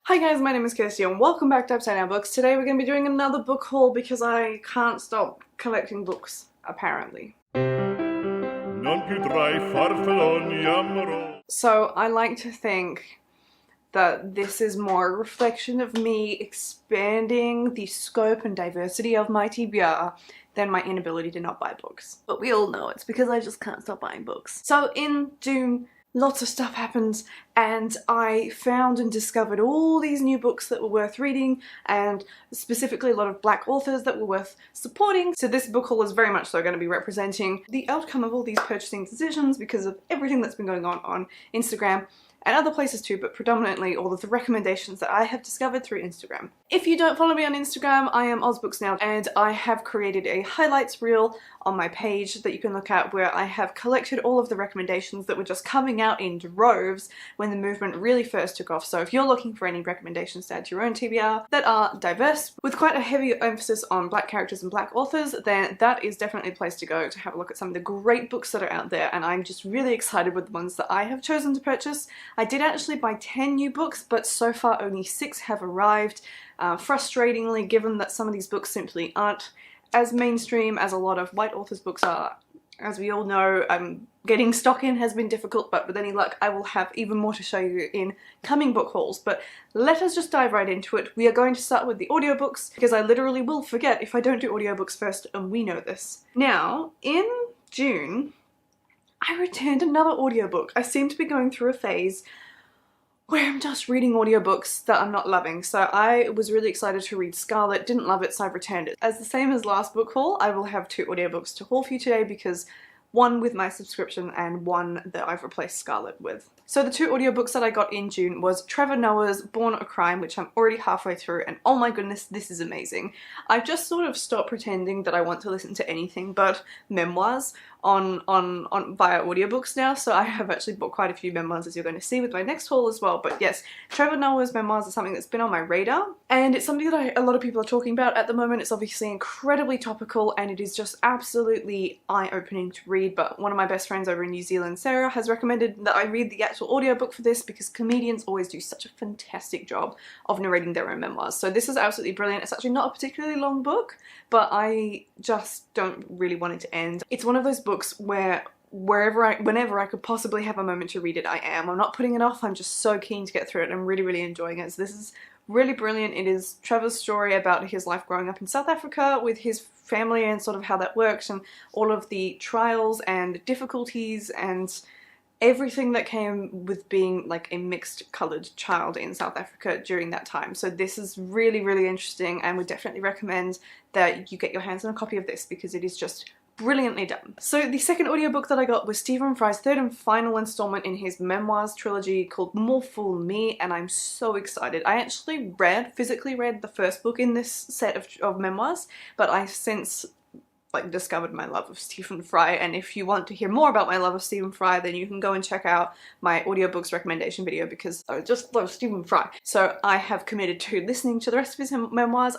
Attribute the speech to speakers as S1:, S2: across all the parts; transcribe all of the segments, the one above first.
S1: Hi guys, my name is Kirsty and welcome back to Upside Down Books. Today we're going to be doing another book haul because I can't stop collecting books, apparently. So I like to think that this is more a reflection of me expanding the scope and diversity of my TBR than my inability to not buy books. But we all know it's because I just can't stop buying books. So in June, lots of stuff happens and I found and discovered all these new books that were worth reading, and specifically a lot of Black authors that were worth supporting. So this book haul is very much so going to be representing the outcome of all these purchasing decisions because of everything that's been going on Instagram and other places too, but predominantly all of the recommendations that I have discovered through Instagram. If you don't follow me on Instagram, I am OzBooksNow, and I have created a highlights reel on my page that you can look at where I have collected all of the recommendations that were just coming out in droves when the movement really first took off. So if you're looking for any recommendations to add to your own TBR that are diverse, with quite a heavy emphasis on Black characters and Black authors, then that is definitely a place to go to have a look at some of the great books that are out there, and I'm just really excited with the ones that I have chosen to purchase. I did actually buy 10 new books, but so far only 6 have arrived. Frustratingly, given that some of these books simply aren't as mainstream as a lot of white authors' books are. As we all know, getting stock in has been difficult, but with any luck I will have even more to show you in coming book hauls. But let us just dive right into it. We are going to start with the audiobooks because I literally will forget if I don't do audiobooks first, and we know this. Now, in June, I returned another audiobook. I seem to be going through a phase where I'm just reading audiobooks that I'm not loving. So I was really excited to read Scarlet, didn't love it, so I've returned it. As the same as last book haul, I will have 2 audiobooks to haul for you today because one with my subscription and one that I've replaced Scarlet with. So the 2 audiobooks that I got in June was Trevor Noah's Born a Crime, which I'm already halfway through, and oh my goodness, this is amazing. I've just sort of stopped pretending that I want to listen to anything but memoirs on via audiobooks now, so I have actually bought quite a few memoirs, as you're going to see with my next haul as well. But yes, Trevor Noah's memoirs are something that's been on my radar, and it's something that a lot of people are talking about at the moment. It's obviously incredibly topical and it is just absolutely eye-opening to read, but one of my best friends over in New Zealand, Sarah, has recommended that I read the actual audiobook for this because comedians always do such a fantastic job of narrating their own memoirs. So this is absolutely brilliant. It's actually not a particularly long book, but I just don't really want it to end. It's one of those books where whenever I could possibly have a moment to read it, I am. I'm not putting it off, I'm just so keen to get through it. I'm really enjoying it. So this is really brilliant. It is Trevor's story about his life growing up in South Africa with his family and sort of how that works and all of the trials and difficulties and everything that came with being like a mixed coloured child in South Africa during that time. So this is really interesting, and would definitely recommend that you get your hands on a copy of this because it is just brilliantly done. So the second audiobook that I got was Stephen Fry's 3rd and final installment in his memoirs trilogy called More Fool Me, and I'm so excited. I actually physically read the first book in this set of memoirs, but I've since discovered my love of Stephen Fry, and if you want to hear more about my love of Stephen Fry, then you can go and check out my audiobooks recommendation video because I just love Stephen Fry. So I have committed to listening to the rest of his memoirs.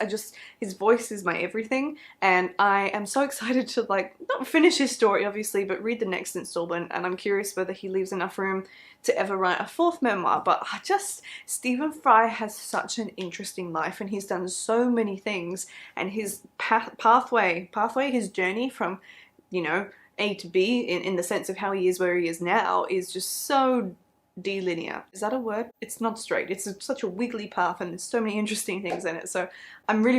S1: His voice is my everything, and I am so excited to not finish his story obviously, but read the next installment, and I'm curious whether he leaves enough room to ever write a 4th memoir. But Stephen Fry has such an interesting life, and he's done so many things, and his pathway, his journey from, you know, A to B in the sense of how he is where he is now is just so delinear. Is that a word? It's not straight. It's such a wiggly path, and there's so many interesting things in it. So I'm really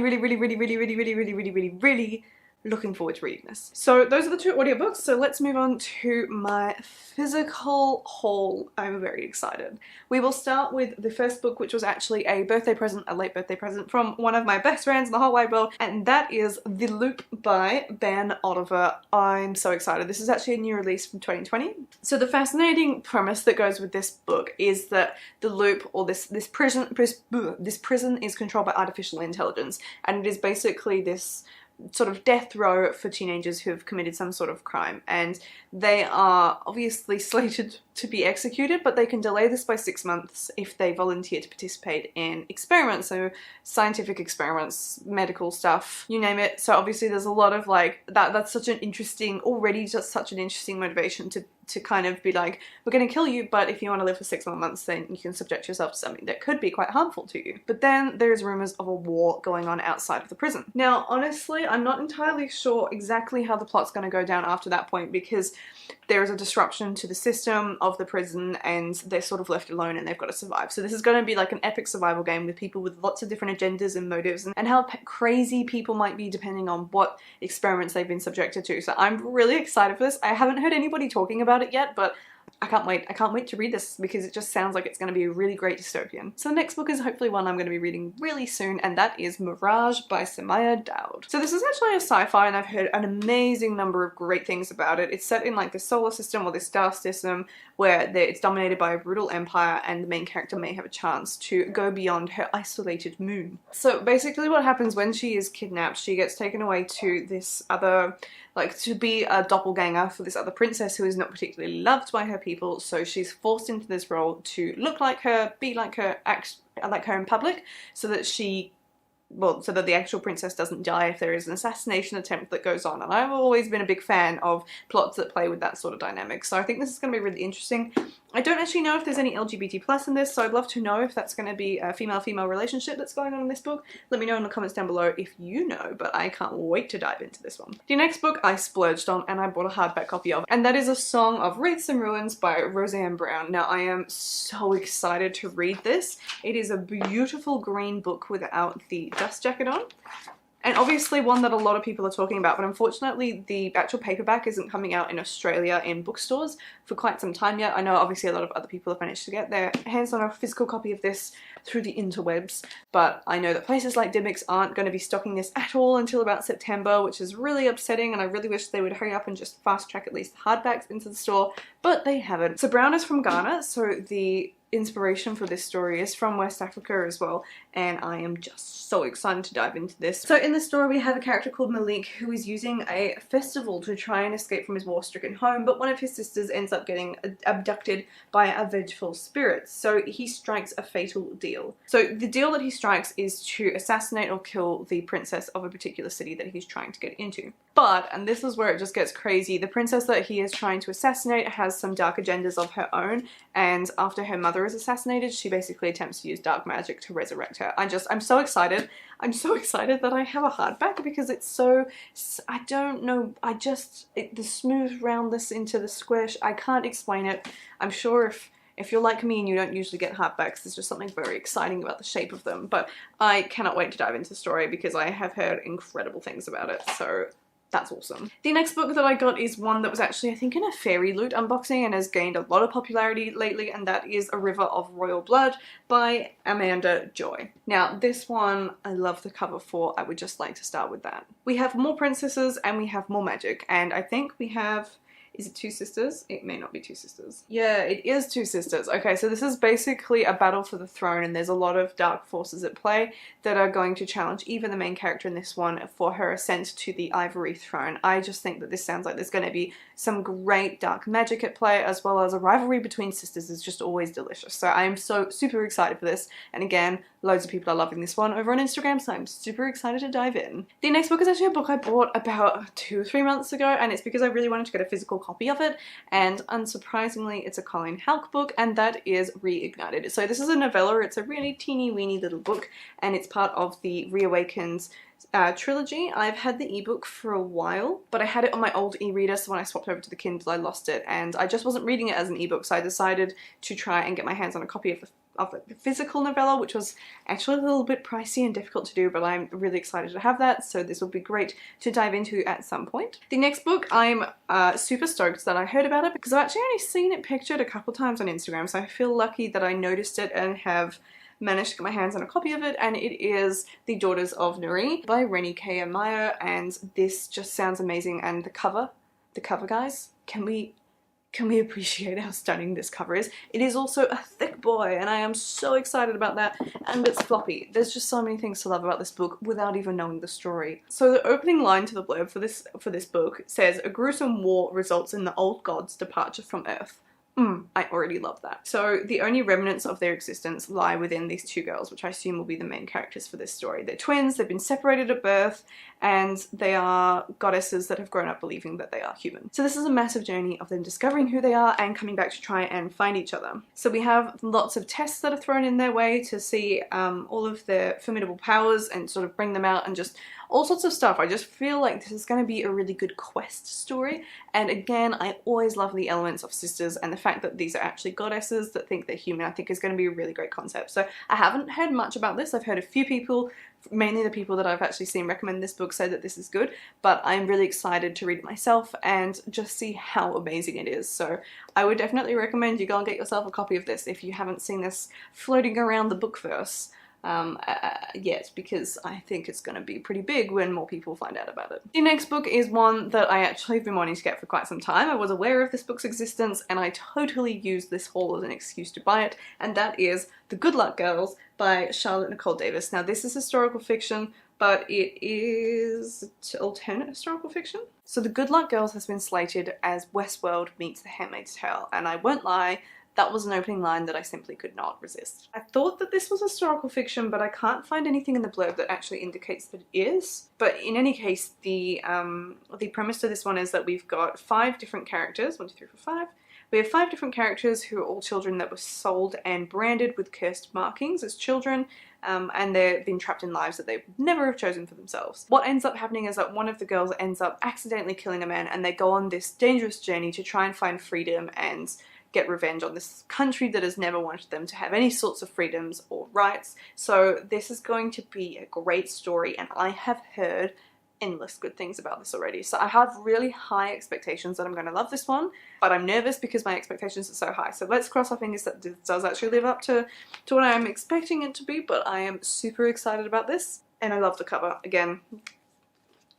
S1: looking forward to reading this. So those are the 2 audiobooks, so let's move on to my physical haul. I'm very excited. We will start with the first book, which was actually a birthday present, a late birthday present from one of my best friends in the whole wide world, and that is The Loop by Ben Oliver. I'm so excited. This is actually a new release from 2020. So the fascinating premise that goes with this book is that the Loop, or this prison is controlled by artificial intelligence, and it is basically this sort of death row for teenagers who have committed some sort of crime, and they are obviously slated to be executed, but they can delay this by 6 months if they volunteer to participate in experiments, so scientific experiments, medical stuff, you name it. So obviously there's a lot of that's such an interesting, already just such an interesting motivation to to kind of be like, we're going to kill you, but if you want to live for 6 more months, then you can subject yourself to something that could be quite harmful to you. But then there's rumors of a war going on outside of the prison. Now, honestly, I'm not entirely sure exactly how the plot's going to go down after that point, because there is a disruption to the system of the prison and they're sort of left alone and they've got to survive. So this is going to be like an epic survival game with people with lots of different agendas and motives, and how crazy people might be depending on what experiments they've been subjected to. So I'm really excited for this. I haven't heard anybody talking about it yet, but I can't wait. I can't wait to read this because it just sounds like it's going to be a really great dystopian. So the next book is hopefully one I'm going to be reading really soon, and that is Mirage by Samaya Daud. So this is actually a sci-fi, and I've heard an amazing number of great things about it. It's set in like the solar system or the star system where it's dominated by a brutal empire, and the main character may have a chance to go beyond her isolated moon. So basically what happens when she is kidnapped, she gets taken away to this other, like, to be a doppelganger for this other princess who is not particularly loved by her people, so she's forced into this role to look like her, be like her, act like her in public, so that so that the actual princess doesn't die if there is an assassination attempt that goes on. And I've always been a big fan of plots that play with that sort of dynamic, so I think this is going to be really interesting. I don't actually know if there's any LGBT plus in this, so I'd love to know if that's going to be a female-female relationship that's going on in this book. Let me know in the comments down below if you know, but I can't wait to dive into this one. The next book I splurged on and I bought a hardback copy of, and that is A Song of Wreaths and Ruins by Roseanne Brown. Now, I am so excited to read this. It is a beautiful green book without the dust jacket on. And obviously one that a lot of people are talking about, but unfortunately the actual paperback isn't coming out in Australia in bookstores for quite some time yet. I know obviously a lot of other people have managed to get their hands on a physical copy of this through the interwebs, but I know that places like Dybbuk aren't going to be stocking this at all until about September, which is really upsetting, and I really wish they would hurry up and just fast track at least the hardbacks into the store, but they haven't. So Brown is from Ghana, so the inspiration for this story is from West Africa as well, and I am just so excited to dive into this. So in the story we have a character called Malik who is using a festival to try and escape from his war-stricken home, but one of his sisters ends up getting abducted by a vengeful spirit, so he strikes a fatal deal. So the deal that he strikes is to assassinate or kill the princess of a particular city that he's trying to get into. But, and this is where it just gets crazy, the princess that he is trying to assassinate has some dark agendas of her own, and after her mother is assassinated, she basically attempts to use dark magic to resurrect her. I'm so excited. I'm so excited that I have a hardback because it's so, I don't know, the smooth roundness into the squish, I can't explain it. I'm sure if you're like me and you don't usually get hardbacks, there's just something very exciting about the shape of them, but I cannot wait to dive into the story because I have heard incredible things about it, so that's awesome. The next book that I got is one that was actually, I think, in a Fairy Loot unboxing and has gained a lot of popularity lately, and that is A River of Royal Blood by Amanda Joy. Now, this one I love the cover for. I would just like to start with that. We have more princesses and we have more magic, and I think we have... Is it two sisters? It may not be two sisters. Yeah, it is two sisters. Okay, so this is basically a battle for the throne, and there's a lot of dark forces at play that are going to challenge even the main character in this one for her ascent to the Ivory Throne. I just think that this sounds like there's going to be some great dark magic at play, as well as a rivalry between sisters is just always delicious. So I am so super excited for this, and again, loads of people are loving this one over on Instagram, so I'm super excited to dive in. The next book is actually a book I bought about 2 or 3 months ago, and it's because I really wanted to get a physical copy of it, and unsurprisingly it's a Colleen Houck book, and that is Reignited. So this is a novella. It's a really teeny weeny little book, and it's part of the Reawakens trilogy. I've had the ebook for a while, but I had it on my old e-reader, so when I swapped over to the Kindle I lost it, and I just wasn't reading it as an ebook, so I decided to try and get my hands on a copy of the physical novella, which was actually a little bit pricey and difficult to do, but I'm really excited to have that, so this will be great to dive into at some point. The next book, I'm super stoked that I heard about it because I've actually only seen it pictured a couple times on Instagram, so I feel lucky that I noticed it and have managed to get my hands on a copy of it, and it is The Daughters of Nuri by Rennie K. Meyer, and this just sounds amazing, and the cover guys, can we appreciate how stunning this cover is? It is also a thick boy, and I am so excited about that, and it's floppy. There's just so many things to love about this book without even knowing the story. So the opening line to the blurb for this book says, "A gruesome war results in the old god's departure from Earth." I already love that. So the only remnants of their existence lie within these two girls, which I assume will be the main characters for this story. They're twins, they've been separated at birth, and they are goddesses that have grown up believing that they are human. So this is a massive journey of them discovering who they are and coming back to try and find each other. So we have lots of tests that are thrown in their way to see all of their formidable powers and sort of bring them out, and just all sorts of stuff. I just feel like this is going to be a really good quest story. And again, I always love the elements of sisters, and the fact that these are actually goddesses that think they're human, I think is going to be a really great concept. So I haven't heard much about this. I've heard a few people, mainly the people that I've actually seen recommend this book, say that this is good, but I'm really excited to read it myself and just see how amazing it is. So I would definitely recommend you go and get yourself a copy of this if you haven't seen this floating around the bookverse yet, because I think it's going to be pretty big when more people find out about it. The next book is one that I actually have been wanting to get for quite some time. I was aware of this book's existence and I totally used this haul as an excuse to buy it, and that is The Good Luck Girls by Charlotte Nicole Davis. Now this is historical fiction, but it is alternate historical fiction. So The Good Luck Girls has been slated as Westworld meets The Handmaid's Tale, and I won't lie, that was an opening line that I simply could not resist. I thought that this was historical fiction, but I can't find anything in the blurb that actually indicates that it is. But in any case, the premise to this one is that we've got 5 different characters, 1, 2, 3, 4, 5. We have 5 different characters who are all children that were sold and branded with cursed markings as children, and they've been trapped in lives that they would never have chosen for themselves. What ends up happening is that one of the girls ends up accidentally killing a man, and they go on this dangerous journey to try and find freedom and get revenge on this country that has never wanted them to have any sorts of freedoms or rights. So this is going to be a great story, and I have heard endless good things about this already. So I have really high expectations that I'm going to love this one, but I'm nervous because my expectations are so high. So let's cross our fingers that this does actually live up to what I am expecting it to be, but I am super excited about this, and I love the cover. Again,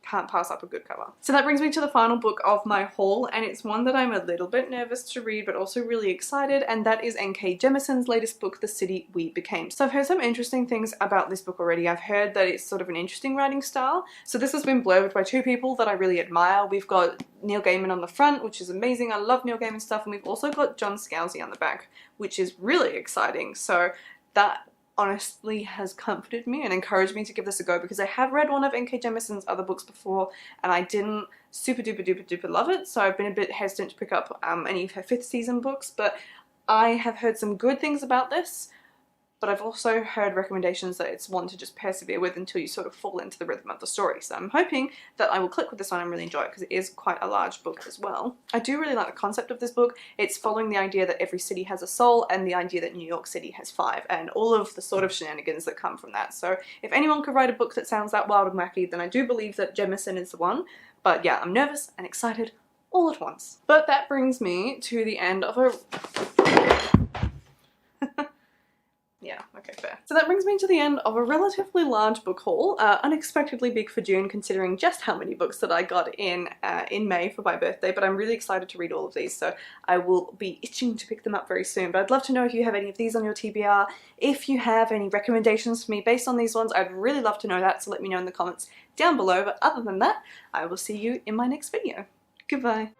S1: can't pass up a good cover. So that brings me to the final book of my haul, and it's one that I'm a little bit nervous to read but also really excited, and that is N.K. Jemisin's latest book, The City We Became. So I've heard some interesting things about this book already. I've heard that it's sort of an interesting writing style. So this has been blurbed by 2 people that I really admire. We've got Neil Gaiman on the front, which is amazing. I love Neil Gaiman stuff, and we've also got John Scalzi on the back, which is really exciting. So that honestly has comforted me and encouraged me to give this a go, because I have read one of N.K. Jemisin's other books before and I didn't super duper duper duper love it, so I've been a bit hesitant to pick up any of her 5th season books, but I have heard some good things about this. But I've also heard recommendations that it's one to just persevere with until you sort of fall into the rhythm of the story. So I'm hoping that I will click with this one and really enjoy it, because it is quite a large book as well. I do really like the concept of this book. It's following the idea that every city has a soul, and the idea that New York City has 5, and all of the sort of shenanigans that come from that. So if anyone could write a book that sounds that wild and wacky, then I do believe that Jemisin is the one. But yeah, I'm nervous and excited all at once. But that brings me to the end of a... Yeah, okay, fair. So that brings me to the end of a relatively large book haul, unexpectedly big for June considering just how many books that I got in May for my birthday, but I'm really excited to read all of these, so I will be itching to pick them up very soon. But I'd love to know if you have any of these on your TBR. If you have any recommendations for me based on these ones, I'd really love to know that, so let me know in the comments down below. But other than that, I will see you in my next video. Goodbye.